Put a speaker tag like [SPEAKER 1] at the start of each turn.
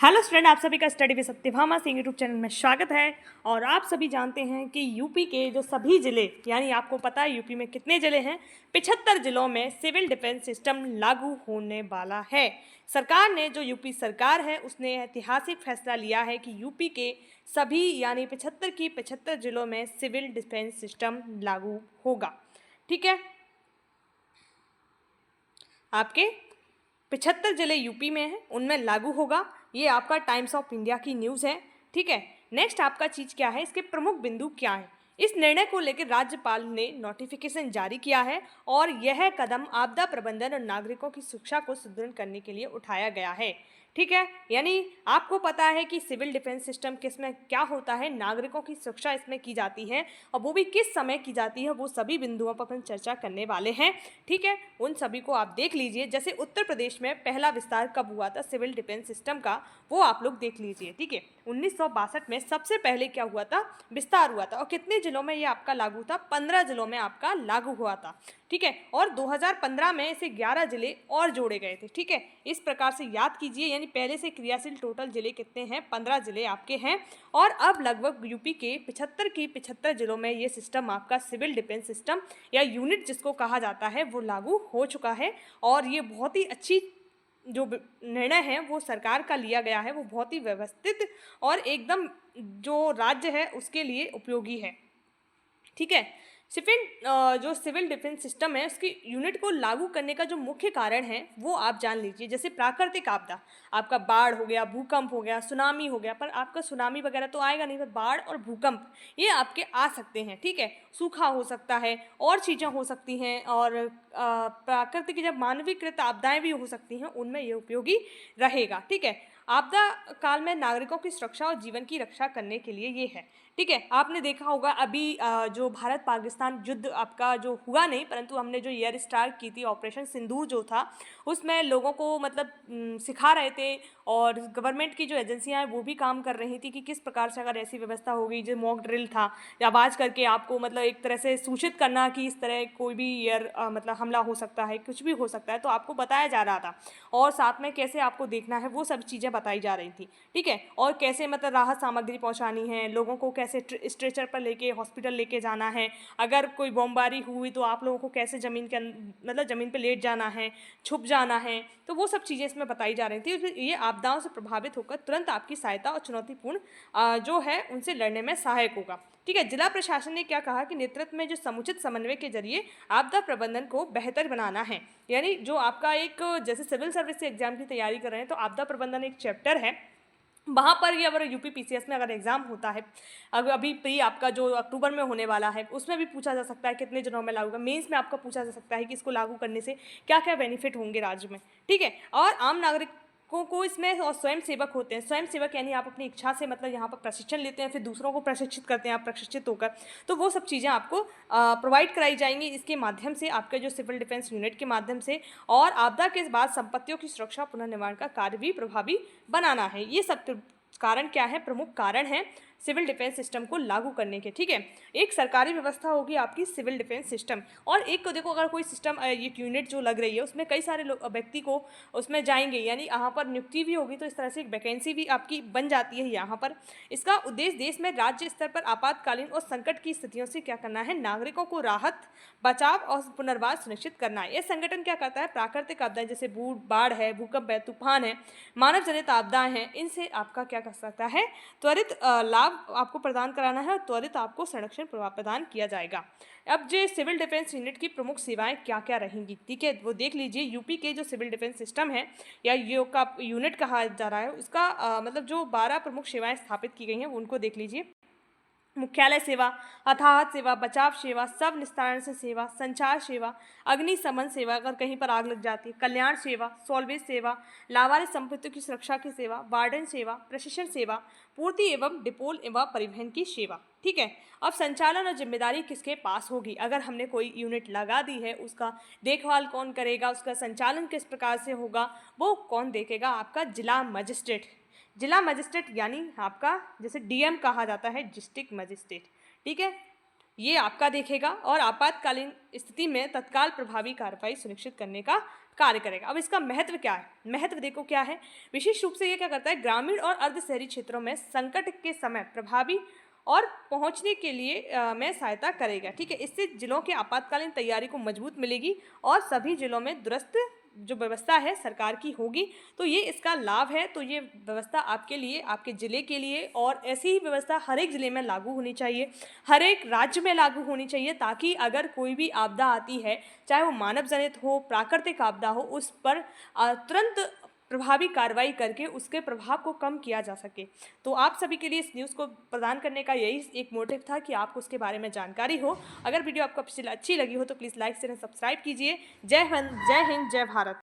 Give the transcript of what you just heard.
[SPEAKER 1] Hello student, आप सभी का study with Satyabhama Singh YouTube channel में स्वागत है। और आप सभी जानते हैं कि यूपी के जो सभी ज़िले, यानी आपको पता है यूपी में कितने ज़िले हैं, 75 ज़िलों में सिविल डिफेंस सिस्टम लागू होने वाला है। सरकार ने, जो यूपी सरकार है, उसने ऐतिहासिक फैसला लिया है कि यूपी के सभी यानी 75 की 75 ज़िलों में सिविल डिफेंस सिस्टम लागू होगा। ठीक है, आपके 75 जिले यूपी में हैं, उनमें लागू होगा। ये आपका टाइम्स ऑफ इंडिया की न्यूज़ है। ठीक है, नेक्स्ट आपका चीज़ क्या है, इसके प्रमुख बिंदु क्या है। इस निर्णय को लेकर राज्यपाल ने नोटिफिकेशन जारी किया है और यह कदम आपदा प्रबंधन और नागरिकों की सुरक्षा को सुदृढ़ करने के लिए उठाया गया है। ठीक है, यानी आपको पता है कि सिविल डिफेंस सिस्टम किसमें क्या होता है, नागरिकों की सुरक्षा इसमें की जाती है और वो भी किस समय की जाती है, वो सभी बिंदुओं पर अपन चर्चा करने वाले हैं। ठीक है, उन सभी को आप देख लीजिए। जैसे उत्तर प्रदेश में पहला विस्तार कब हुआ था सिविल डिफेंस सिस्टम का, वो आप लोग देख लीजिए। ठीक है, 1962 में सबसे पहले क्या हुआ था, विस्तार हुआ था। और कितने जिलों में ये आपका लागू था, 15 जिलों में आपका लागू हुआ था। ठीक है, और 2015 में इसे 11 जिले और जोड़े गए थे। ठीक है, इस प्रकार से याद कीजिए, यानी पहले से क्रियाशील टोटल जिले कितने हैं, 15 जिले आपके हैं। और अब लगभग यूपी के 75 की 75 जिलों में ये सिस्टम आपका सिविल डिफेंस सिस्टम या यूनिट जिसको कहा जाता है, वो लागू हो चुका है। और ये बहुत ही अच्छी जो निर्णय है वो सरकार का लिया गया है, वो बहुत ही व्यवस्थित और एकदम जो राज्य है उसके लिए उपयोगी है। ठीक है, जो सिविल डिफेंस सिस्टम है उसकी यूनिट को लागू करने का जो मुख्य कारण है वो आप जान लीजिए। जैसे प्राकृतिक आपदा, आपका बाढ़ हो गया, भूकंप हो गया, सुनामी हो गया, पर आपका सुनामी वगैरह तो आएगा नहीं, पर बाढ़ और भूकंप ये आपके आ सकते हैं। ठीक है, सूखा हो सकता है और चीज़ें हो सकती हैं, और प्राकृतिक जब मानवीकृत आपदाएं भी हो सकती हैं, उनमें ये उपयोगी रहेगा। ठीक है, आपदा काल में नागरिकों की सुरक्षा और जीवन की रक्षा करने के लिए ये है। ठीक है, आपने देखा होगा अभी जो भारत पाकिस्तान युद्ध आपका जो हुआ नहीं, परंतु हमने जो एयर स्ट्राइक की थी, ऑपरेशन सिंदूर जो था, उसमें लोगों को मतलब सिखा रहे थे। और गवर्नमेंट की जो एजेंसियां हैं वो भी काम कर रही थी कि किस प्रकार से अगर ऐसी व्यवस्था हो गई, जो मॉक ड्रिल था, आवाज़ करके आपको मतलब एक तरह से सूचित करना कि इस तरह कोई भी एयर मतलब हमला हो सकता है, कुछ भी हो सकता है, तो आपको बताया जा रहा था। और साथ में कैसे आपको देखना है, वो सब चीज़ें बताई जा रही थी। ठीक है, और कैसे मतलब राहत सामग्री पहुंचानी है, लोगों को कैसे स्ट्रेचर पर लेके हॉस्पिटल लेके जाना है, अगर कोई बमबारी हुई तो आप लोगों को कैसे ज़मीन के मतलब ज़मीन पे लेट जाना है, छुप जाना है, तो वो सब चीज़ें इसमें बताई जा रही थी। ये आपदाओं से प्रभावित होकर तुरंत आपकी सहायता और चुनौतीपूर्ण जो है उनसे लड़ने में सहायक होगा। ठीक है, जिला प्रशासन ने क्या कहा कि नेतृत्व में जो समुचित समन्वय के जरिए आपदा प्रबंधन को बेहतर बनाना है। यानी जो आपका एक जैसे सिविल सर्विस एग्जाम की तैयारी कर रहे हैं, तो आपदा प्रबंधन एक चैप्टर है, वहाँ पर ये अगर यूपी पीसीएस में अगर एग्जाम होता है, अभी प्री आपका जो अक्टूबर में होने वाला है, उसमें भी पूछा जा सकता है कितने दिनों में लागू होगा। मेंस में आपका पूछा जा सकता है कि इसको लागू करने से क्या क्या बेनिफिट होंगे राज्य में। ठीक है, और आम नागरिकों को इसमें, और स्वयं सेवक होते हैं, स्वयं सेवक यानी आप अपनी इच्छा से मतलब यहाँ पर प्रशिक्षण लेते हैं, फिर दूसरों को प्रशिक्षित करते हैं आप प्रशिक्षित होकर, तो वो सब चीज़ें आपको प्रोवाइड कराई जाएंगी इसके माध्यम से, आपके जो सिविल डिफेंस यूनिट के माध्यम से। और आपदा के बाद संपत्तियों की सुरक्षा पुनर्निर्माण का कार्य भी प्रभावी बनाना है। ये सब कारण क्या है, प्रमुख कारण है सिविल डिफेंस सिस्टम को लागू करने के। ठीक है, एक सरकारी व्यवस्था होगी आपकी सिविल डिफेंस सिस्टम, और एक को देखो, अगर कोई सिस्टम ये यूनिट जो लग रही है उसमें कई सारे व्यक्ति को उसमें जाएंगे, यानी यहाँ पर नियुक्ति भी होगी, तो इस तरह से एक वैकेंसी भी आपकी बन जाती है यहाँ पर। इसका उद्देश्य देश में राज्य स्तर पर आपातकालीन और संकट की स्थितियों से क्या करना है, नागरिकों को राहत, बचाव और पुनर्वास सुनिश्चित करना है। यह संगठन क्या करता है, प्राकृतिक आपदाएं जैसे बाढ़ है, भूकंप है, तूफान है, मानव जनित आपदाएं हैं, इनसे आपका क्या कर सकता है, त्वरित लाभ आपको प्रदान कराना है और त्वरित आपको संरक्षण प्रदान किया जाएगा। अब जो सिविल डिफेंस यूनिट की प्रमुख सेवाएं क्या क्या रहेंगी, ठीक है, वो देख लीजिए। यूपी के जो सिविल डिफेंस सिस्टम है या यो का यूनिट कहा जा रहा है, उसका मतलब जो 12 प्रमुख सेवाएं स्थापित की गई हैं उनको देख लीजिए। मुख्यालय सेवा, हताहत सेवा, बचाव सेवा, सब निस्तारण से सेवा, संचार सेवा, अग्निशमन सेवा अगर कहीं पर आग लग जाती है, कल्याण सेवा, सॉल्वेज सेवा, लावारिस संपत्तियों की सुरक्षा की सेवा, वार्डन सेवा, प्रशिक्षण सेवा, पूर्ति एवं डिपोल एवं परिवहन की सेवा। ठीक है, अब संचालन और जिम्मेदारी किसके पास होगी, अगर हमने कोई यूनिट लगा दी है, उसका देखभाल कौन करेगा, उसका संचालन किस प्रकार से होगा, वो कौन देखेगा, आपका जिला मजिस्ट्रेट। जिला मजिस्ट्रेट यानी आपका जैसे डीएम कहा जाता है, डिस्ट्रिक्ट मजिस्ट्रेट। ठीक है, ये आपका देखेगा और आपातकालीन स्थिति में तत्काल प्रभावी कार्रवाई सुनिश्चित करने का कार्य करेगा। अब इसका महत्व क्या है? महत्व देखो क्या है। विशेष रूप से ये क्या करता है, ग्रामीण और अर्ध शहरी क्षेत्रों में संकट के समय प्रभावी और पहुंचने के लिए में सहायता करेगा। ठीक है, इससे जिलों की आपातकालीन तैयारी को मजबूत मिलेगी और सभी जिलों में दुरुस्त जो व्यवस्था है सरकार की होगी। तो ये इसका लाभ है। तो ये व्यवस्था आपके लिए, आपके ज़िले के लिए, और ऐसी ही व्यवस्था हर एक ज़िले में लागू होनी चाहिए, हर एक राज्य में लागू होनी चाहिए, ताकि अगर कोई भी आपदा आती है, चाहे वो मानव जनित हो, प्राकृतिक आपदा हो, उस पर तुरंत प्रभावी कार्रवाई करके उसके प्रभाव को कम किया जा सके। तो आप सभी के लिए इस न्यूज़ को प्रदान करने का यही एक मोटिव था कि आपको उसके बारे में जानकारी हो। अगर वीडियो आपको अच्छी लगी हो तो please like share and subscribe कीजिए। जय हिंद, जय हिंद, जय भारत।